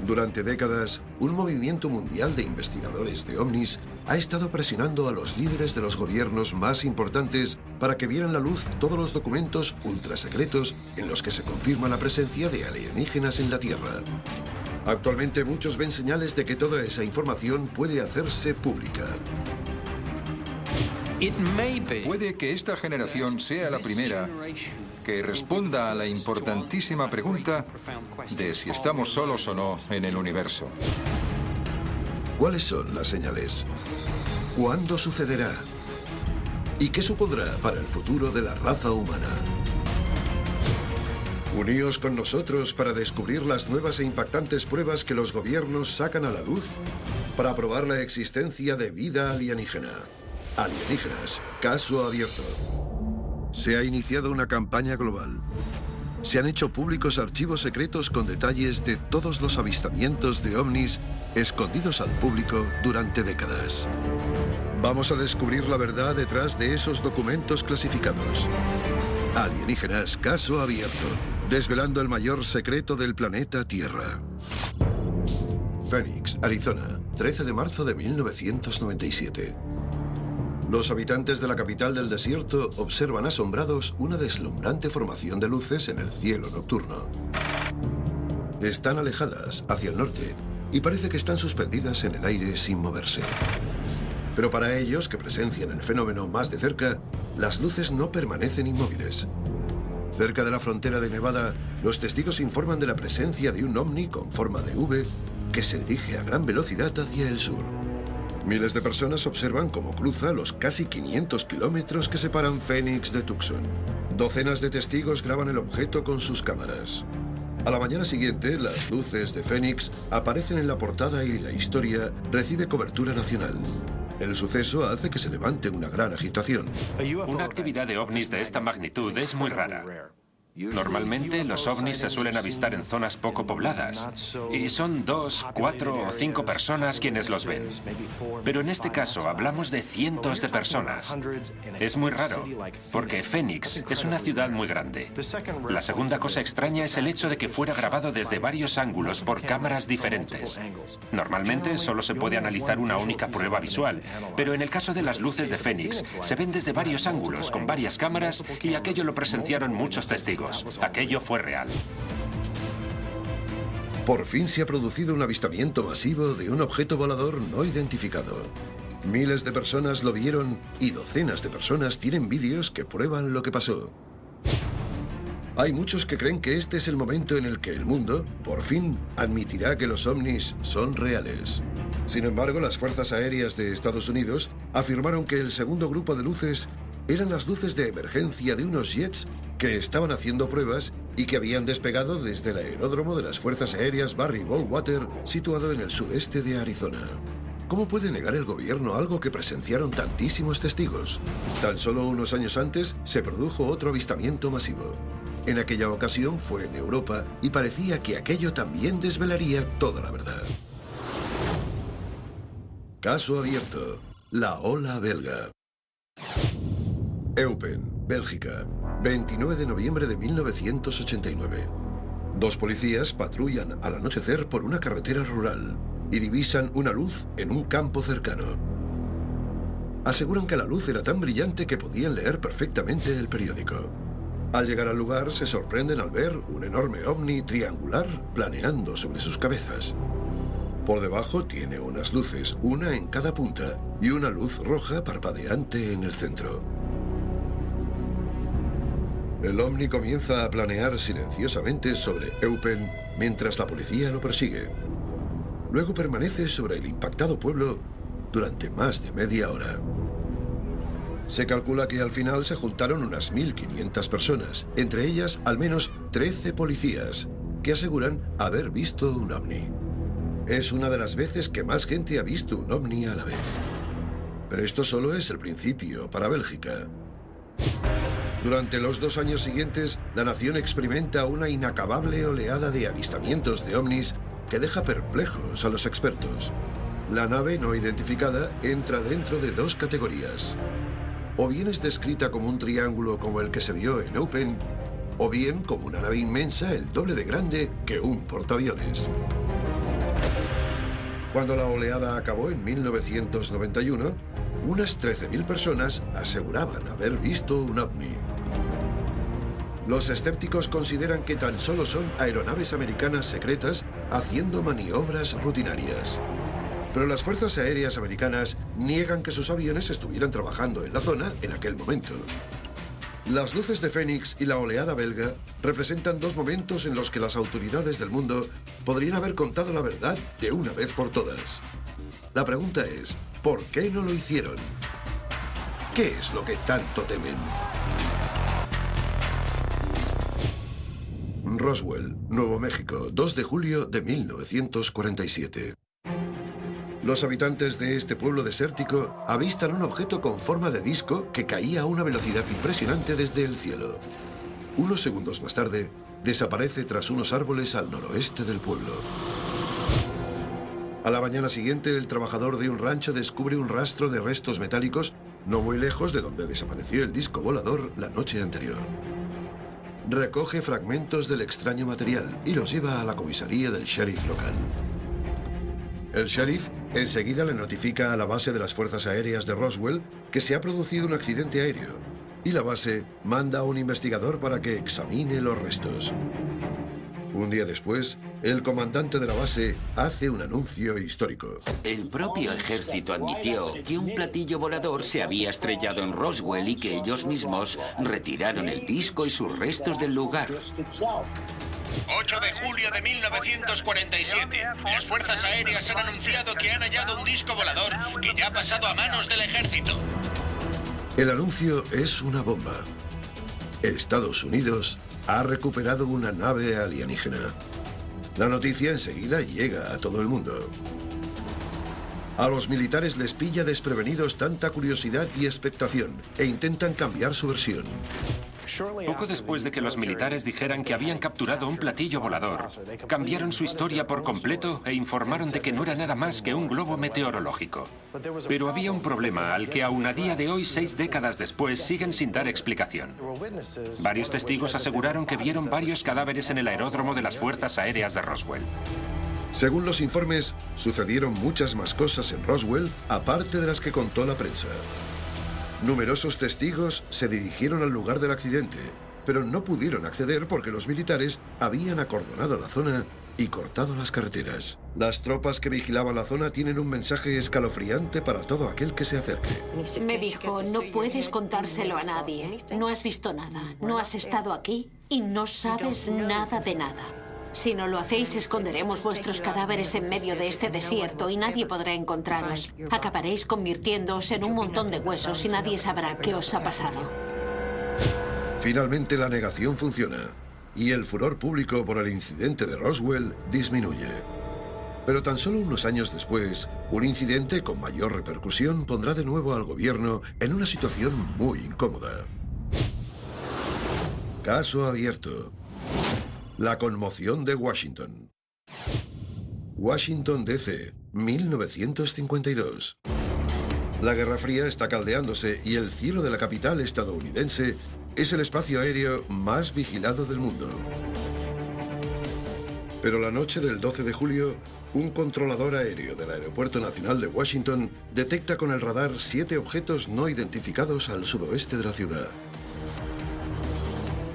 Durante décadas, un movimiento mundial de investigadores de ovnis ha estado presionando a los líderes de los gobiernos más importantes para que vieran la luz todos los documentos ultrasecretos en los que se confirma la presencia de alienígenas en la Tierra. Actualmente muchos ven señales de que toda esa información puede hacerse pública. Puede que esta generación sea la primera que responda a la importantísima pregunta de si estamos solos o no en el universo. ¿Cuáles son las señales? ¿Cuándo sucederá? ¿Y qué supondrá para el futuro de la raza humana? Uníos con nosotros para descubrir las nuevas e impactantes pruebas que los gobiernos sacan a la luz para probar la existencia de vida alienígena. Alienígenas, caso abierto. Se ha iniciado una campaña global. Se han hecho públicos archivos secretos con detalles de todos los avistamientos de ovnis escondidos al público durante décadas. Vamos a descubrir la verdad detrás de esos documentos clasificados. Alienígenas, caso abierto. Desvelando el mayor secreto del planeta Tierra. Phoenix, Arizona, 13 de marzo de 1997. Los habitantes de la capital del desierto observan asombrados una deslumbrante formación de luces en el cielo nocturno. Están alejadas hacia el norte y parece que están suspendidas en el aire sin moverse. Pero para ellos, que presencian el fenómeno más de cerca, las luces no permanecen inmóviles. Cerca de la frontera de Nevada, los testigos informan de la presencia de un ovni con forma de V que se dirige a gran velocidad hacia el sur. Miles de personas observan cómo cruza los casi 500 kilómetros que separan Phoenix de Tucson. Docenas de testigos graban el objeto con sus cámaras. A la mañana siguiente, las luces de Phoenix aparecen en la portada y la historia recibe cobertura nacional. El suceso hace que se levante una gran agitación. Una actividad de ovnis de esta magnitud es muy rara. Normalmente los ovnis se suelen avistar en zonas poco pobladas y son 2, 4 o 5 personas quienes los ven. Pero en este caso hablamos de cientos de personas. Es muy raro, porque Phoenix es una ciudad muy grande. La segunda cosa extraña es el hecho de que fuera grabado desde varios ángulos por cámaras diferentes. Normalmente solo se puede analizar una única prueba visual, pero en el caso de las luces de Phoenix se ven desde varios ángulos con varias cámaras y aquello lo presenciaron muchos testigos. Aquello fue real. Por fin se ha producido un avistamiento masivo de un objeto volador no identificado. Miles de personas lo vieron y docenas de personas tienen vídeos que prueban lo que pasó. Hay muchos que creen que este es el momento en el que el mundo, por fin, admitirá que los ovnis son reales. Sin embargo, las fuerzas aéreas de Estados Unidos afirmaron que el segundo grupo de luces eran las luces de emergencia de unos jets que estaban haciendo pruebas y que habían despegado desde el aeródromo de las Fuerzas Aéreas Barry Goldwater, situado en el sudeste de Arizona. ¿Cómo puede negar el gobierno algo que presenciaron tantísimos testigos? Tan solo unos años antes se produjo otro avistamiento masivo. En aquella ocasión fue en Europa y parecía que aquello también desvelaría toda la verdad. Caso abierto. La ola belga. Eupen, Bélgica, 29 de noviembre de 1989. Dos policías patrullan al anochecer por una carretera rural y divisan una luz en un campo cercano. Aseguran que la luz era tan brillante que podían leer perfectamente el periódico. Al llegar al lugar, se sorprenden al ver un enorme ovni triangular planeando sobre sus cabezas. Por debajo tiene unas luces, una en cada punta, y una luz roja parpadeante en el centro. El ovni comienza a planear silenciosamente sobre Eupen mientras la policía lo persigue. Luego permanece sobre el impactado pueblo durante más de media hora. Se calcula que al final se juntaron unas 1.500 personas, entre ellas al menos 13 policías, que aseguran haber visto un ovni. Es una de las veces que más gente ha visto un ovni a la vez. Pero esto solo es el principio para Bélgica. Durante los 2 años siguientes, la nación experimenta una inacabable oleada de avistamientos de ovnis que deja perplejos a los expertos. La nave no identificada entra dentro de 2 categorías. O bien es descrita como un triángulo como el que se vio en Eupen, o bien como una nave inmensa el doble de grande que un portaaviones. Cuando la oleada acabó en 1991, unas 13.000 personas aseguraban haber visto un ovni. Los escépticos consideran que tan solo son aeronaves americanas secretas haciendo maniobras rutinarias. Pero las fuerzas aéreas americanas niegan que sus aviones estuvieran trabajando en la zona en aquel momento. Las luces de Fénix y la oleada belga representan dos momentos en los que las autoridades del mundo podrían haber contado la verdad de una vez por todas. La pregunta es, ¿por qué no lo hicieron? ¿Qué es lo que tanto temen? Roswell, Nuevo México, 2 de julio de 1947. Los habitantes de este pueblo desértico avistan un objeto con forma de disco que caía a una velocidad impresionante desde el cielo. Unos segundos más tarde, desaparece tras unos árboles al noroeste del pueblo. A la mañana siguiente, el trabajador de un rancho descubre un rastro de restos metálicos no muy lejos de donde desapareció el disco volador la noche anterior. Recoge fragmentos del extraño material y los lleva a la comisaría del sheriff local. El sheriff enseguida le notifica a la base de las Fuerzas Aéreas de Roswell que se ha producido un accidente aéreo y la base manda a un investigador para que examine los restos. Un día después, el comandante de la base hace un anuncio histórico. El propio ejército admitió que un platillo volador se había estrellado en Roswell y que ellos mismos retiraron el disco y sus restos del lugar. 8 de julio de 1947. Las fuerzas aéreas han anunciado que han hallado un disco volador que ya ha pasado a manos del ejército. El anuncio es una bomba. Estados Unidos ha recuperado una nave alienígena. La noticia enseguida llega a todo el mundo. A los militares les pilla desprevenidos tanta curiosidad y expectación e intentan cambiar su versión. Poco después de que los militares dijeran que habían capturado un platillo volador, cambiaron su historia por completo e informaron de que no era nada más que un globo meteorológico. Pero había un problema al que aún a día de hoy, 6 décadas después, siguen sin dar explicación. Varios testigos aseguraron que vieron varios cadáveres en el aeródromo de las Fuerzas Aéreas de Roswell. Según los informes, sucedieron muchas más cosas en Roswell, aparte de las que contó la prensa. Numerosos testigos se dirigieron al lugar del accidente, pero no pudieron acceder porque los militares habían acordonado la zona y cortado las carreteras. Las tropas que vigilaban la zona tienen un mensaje escalofriante para todo aquel que se acerque. Me dijo, no puedes contárselo a nadie. No has visto nada, no has estado aquí y no sabes nada de nada. Si no lo hacéis, esconderemos vuestros cadáveres en medio de este desierto y nadie podrá encontraros. Acabaréis convirtiéndoos en un montón de huesos y nadie sabrá qué os ha pasado. Finalmente la negación funciona y el furor público por el incidente de Roswell disminuye. Pero tan solo unos años después, un incidente con mayor repercusión pondrá de nuevo al gobierno en una situación muy incómoda. Caso abierto. La conmoción de Washington. Washington, D.C., 1952. La Guerra Fría está caldeándose y el cielo de la capital estadounidense es el espacio aéreo más vigilado del mundo. Pero la noche del 12 de julio, un controlador aéreo del Aeropuerto Nacional de Washington detecta con el radar 7 objetos no identificados al sudoeste de la ciudad.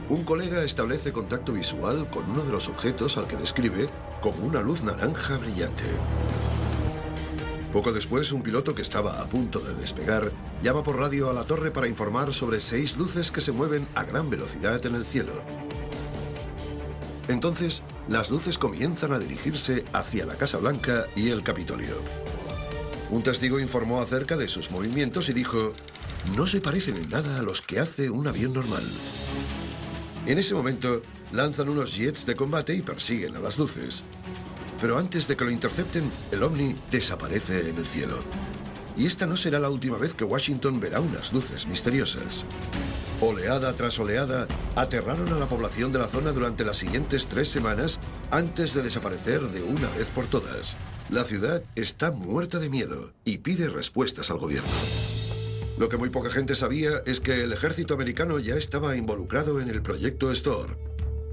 Un colega establece contacto visual con uno de los objetos al que describe como una luz naranja brillante. Poco después, un piloto que estaba a punto de despegar llama por radio a la torre para informar sobre 6 luces que se mueven a gran velocidad en el cielo. Entonces, las luces comienzan a dirigirse hacia la Casa Blanca y el Capitolio. Un testigo informó acerca de sus movimientos y dijo: "No se parecen en nada a los que hace un avión normal". En ese momento, lanzan unos jets de combate y persiguen a las luces. Pero antes de que lo intercepten, el ovni desaparece en el cielo. Y esta no será la última vez que Washington verá unas luces misteriosas. Oleada tras oleada, aterraron a la población de la zona durante las siguientes 3 semanas antes de desaparecer de una vez por todas. La ciudad está muerta de miedo y pide respuestas al gobierno. Lo que muy poca gente sabía es que el ejército americano ya estaba involucrado en el proyecto STOR,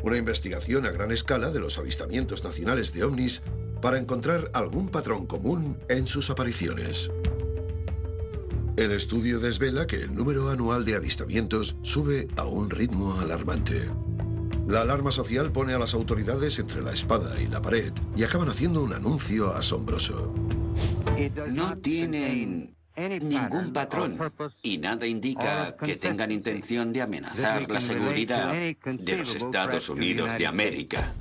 una investigación a gran escala de los avistamientos nacionales de ovnis para encontrar algún patrón común en sus apariciones. El estudio desvela que el número anual de avistamientos sube a un ritmo alarmante. La alarma social pone a las autoridades entre la espada y la pared y acaban haciendo un anuncio asombroso. No tienen ningún patrón y nada indica que tengan intención de amenazar la seguridad de los Estados Unidos de América.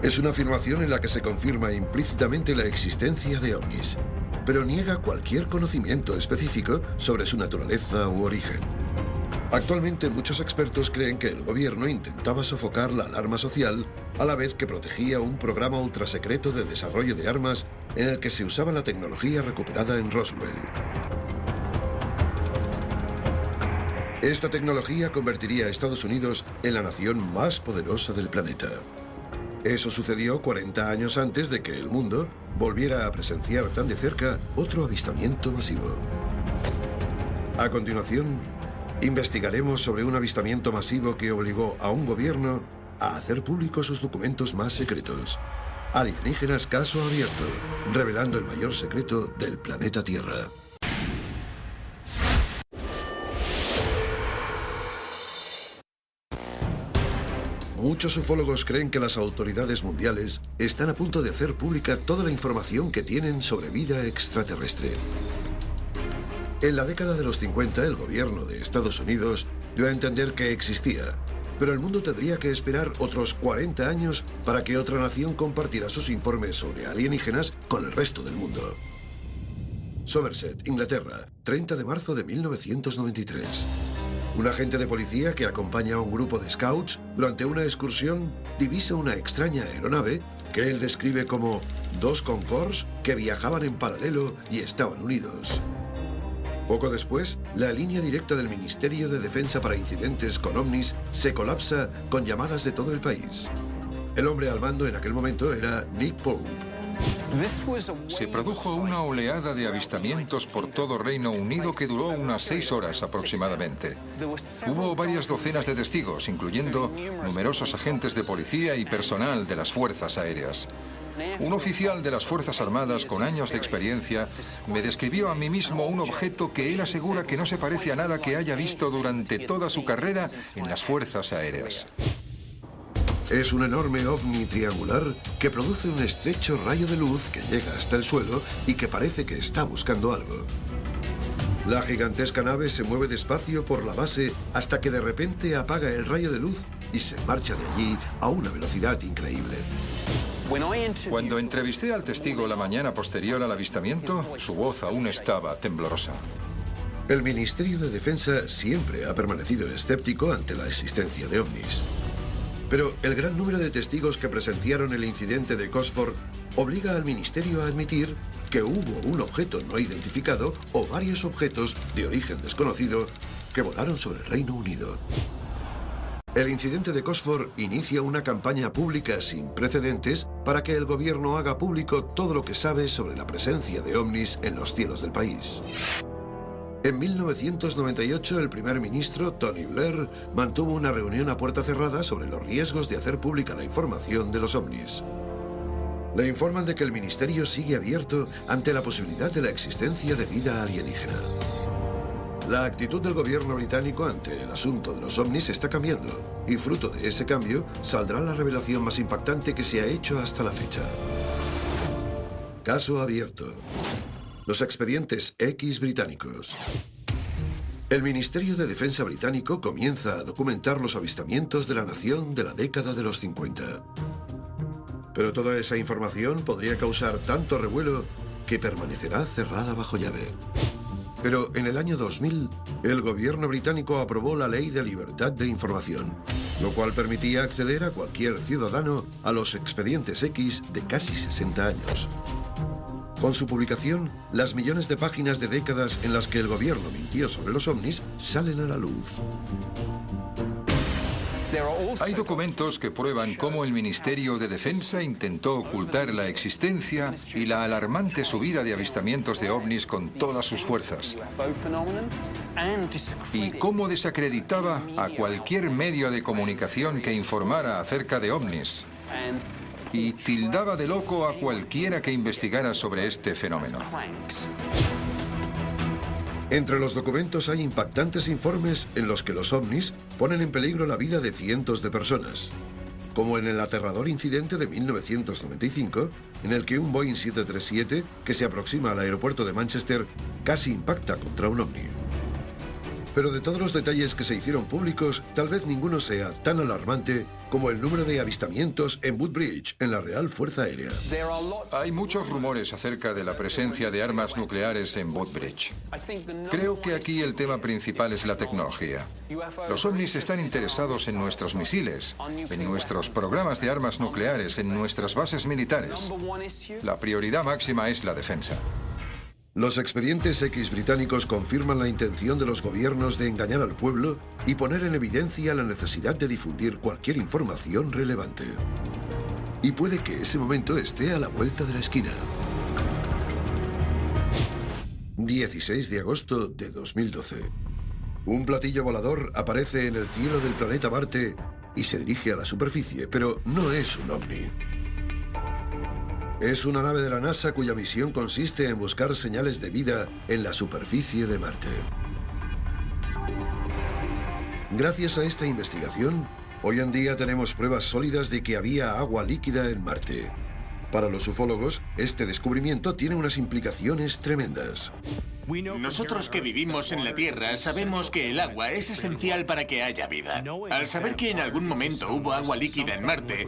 Es una afirmación en la que se confirma implícitamente la existencia de ovnis, pero niega cualquier conocimiento específico sobre su naturaleza u origen. Actualmente muchos expertos creen que el gobierno intentaba sofocar la alarma social a la vez que protegía un programa ultrasecreto de desarrollo de armas en el que se usaba la tecnología recuperada en Roswell. Esta tecnología convertiría a Estados Unidos en la nación más poderosa del planeta. Eso sucedió 40 años antes de que el mundo volviera a presenciar tan de cerca otro avistamiento masivo. A continuación, investigaremos sobre un avistamiento masivo que obligó a un gobierno a hacer públicos sus documentos más secretos. Alienígenas caso abierto, revelando el mayor secreto del planeta Tierra. Muchos ufólogos creen que las autoridades mundiales están a punto de hacer pública toda la información que tienen sobre vida extraterrestre. En la década de los 50, el gobierno de Estados Unidos dio a entender que existía, pero el mundo tendría que esperar otros 40 años para que otra nación compartiera sus informes sobre alienígenas con el resto del mundo. Somerset, Inglaterra, 30 de marzo de 1993. Un agente de policía que acompaña a un grupo de scouts durante una excursión divisa una extraña aeronave que él describe como dos Concords que viajaban en paralelo y estaban unidos. Poco después, la línea directa del Ministerio de Defensa para incidentes con ovnis se colapsa con llamadas de todo el país. El hombre al mando en aquel momento era Nick Pope. Se produjo una oleada de avistamientos por todo Reino Unido que duró unas 6 horas aproximadamente. Hubo varias docenas de testigos, incluyendo numerosos agentes de policía y personal de las Fuerzas Aéreas. Un oficial de las Fuerzas Armadas con años de experiencia me describió a mí mismo un objeto que él asegura que no se parece a nada que haya visto durante toda su carrera en las Fuerzas Aéreas. Es un enorme ovni triangular que produce un estrecho rayo de luz que llega hasta el suelo y que parece que está buscando algo. La gigantesca nave se mueve despacio por la base hasta que de repente apaga el rayo de luz y se marcha de allí a una velocidad increíble. Cuando entrevisté al testigo la mañana posterior al avistamiento, su voz aún estaba temblorosa. El Ministerio de Defensa siempre ha permanecido escéptico ante la existencia de ovnis. Pero el gran número de testigos que presenciaron el incidente de Gosford obliga al Ministerio a admitir que hubo un objeto no identificado o varios objetos de origen desconocido que volaron sobre el Reino Unido. El incidente de Gosford inicia una campaña pública sin precedentes para que el gobierno haga público todo lo que sabe sobre la presencia de ovnis en los cielos del país. En 1998, el primer ministro, Tony Blair, mantuvo una reunión a puerta cerrada sobre los riesgos de hacer pública la información de los ovnis. Le informan de que el ministerio sigue abierto ante la posibilidad de la existencia de vida alienígena. La actitud del gobierno británico ante el asunto de los ovnis está cambiando, y fruto de ese cambio saldrá la revelación más impactante que se ha hecho hasta la fecha. Caso abierto. Los expedientes X británicos. El Ministerio de Defensa británico comienza a documentar los avistamientos de la nación de la década de los 50. Pero toda esa información podría causar tanto revuelo que permanecerá cerrada bajo llave. Pero en el año 2000, el gobierno británico aprobó la Ley de Libertad de Información, lo cual permitía acceder a cualquier ciudadano a los expedientes X de casi 60 años. Con su publicación, las millones de páginas de décadas en las que el gobierno mintió sobre los ovnis salen a la luz. Hay documentos que prueban cómo el Ministerio de Defensa intentó ocultar la existencia y la alarmante subida de avistamientos de ovnis con todas sus fuerzas. Y cómo desacreditaba a cualquier medio de comunicación que informara acerca de ovnis. y tildaba de loco a cualquiera que investigara sobre este fenómeno. Entre los documentos hay impactantes informes en los que los ovnis ponen en peligro la vida de cientos de personas, como en el aterrador incidente de 1995, en el que un Boeing 737 que se aproxima al aeropuerto de Manchester casi impacta contra un ovni. Pero de todos los detalles que se hicieron públicos, tal vez ninguno sea tan alarmante como el número de avistamientos en Woodbridge, en la Real Fuerza Aérea. Hay muchos rumores acerca de la presencia de armas nucleares en Woodbridge. Creo que aquí el tema principal es la tecnología. Los ovnis están interesados en nuestros misiles, en nuestros programas de armas nucleares, en nuestras bases militares. La prioridad máxima es la defensa. Los expedientes X británicos confirman la intención de los gobiernos de engañar al pueblo y poner en evidencia la necesidad de difundir cualquier información relevante. Y puede que ese momento esté a la vuelta de la esquina. 16 de agosto de 2012. Un platillo volador aparece en el cielo del planeta Marte y se dirige a la superficie, pero no es un ovni. Es una nave de la NASA cuya misión consiste en buscar señales de vida en la superficie de Marte. Gracias a esta investigación, hoy en día tenemos pruebas sólidas de que había agua líquida en Marte. Para los ufólogos, este descubrimiento tiene unas implicaciones tremendas. Nosotros que vivimos en la Tierra sabemos que el agua es esencial para que haya vida. Al saber que en algún momento hubo agua líquida en Marte,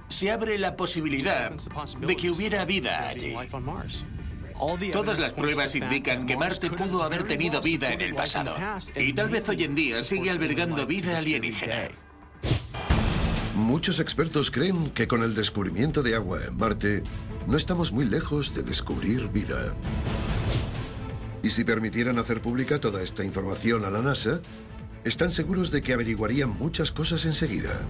se abre la posibilidad de que hubiera vida allí. Todas las pruebas indican que Marte pudo haber tenido vida en el pasado. Y tal vez hoy en día sigue albergando vida alienígena. Muchos expertos creen que con el descubrimiento de agua en Marte, no estamos muy lejos de descubrir vida. Y si permitieran hacer pública toda esta información a la NASA, están seguros de que averiguarían muchas cosas enseguida,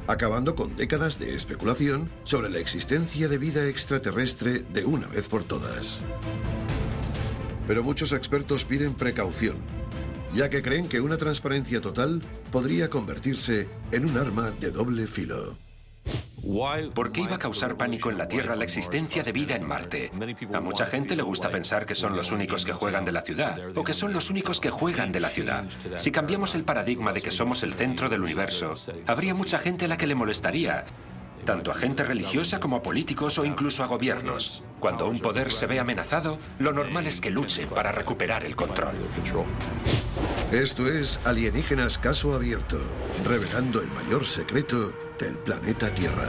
acabando con décadas de especulación sobre la existencia de vida extraterrestre de una vez por todas. Pero muchos expertos piden precaución, ya que creen que una transparencia total podría convertirse en un arma de doble filo. ¿Por qué iba a causar pánico en la Tierra la existencia de vida en Marte? A mucha gente le gusta pensar que son los únicos que juegan de la ciudad, o que son los únicos que juegan de la ciudad. Si cambiamos el paradigma de que somos el centro del universo, habría mucha gente a la que le molestaría, tanto a gente religiosa como a políticos o incluso a gobiernos. Cuando un poder se ve amenazado, lo normal es que luche para recuperar el control. Esto es Alienígenas Caso Abierto, revelando el mayor secreto del planeta Tierra.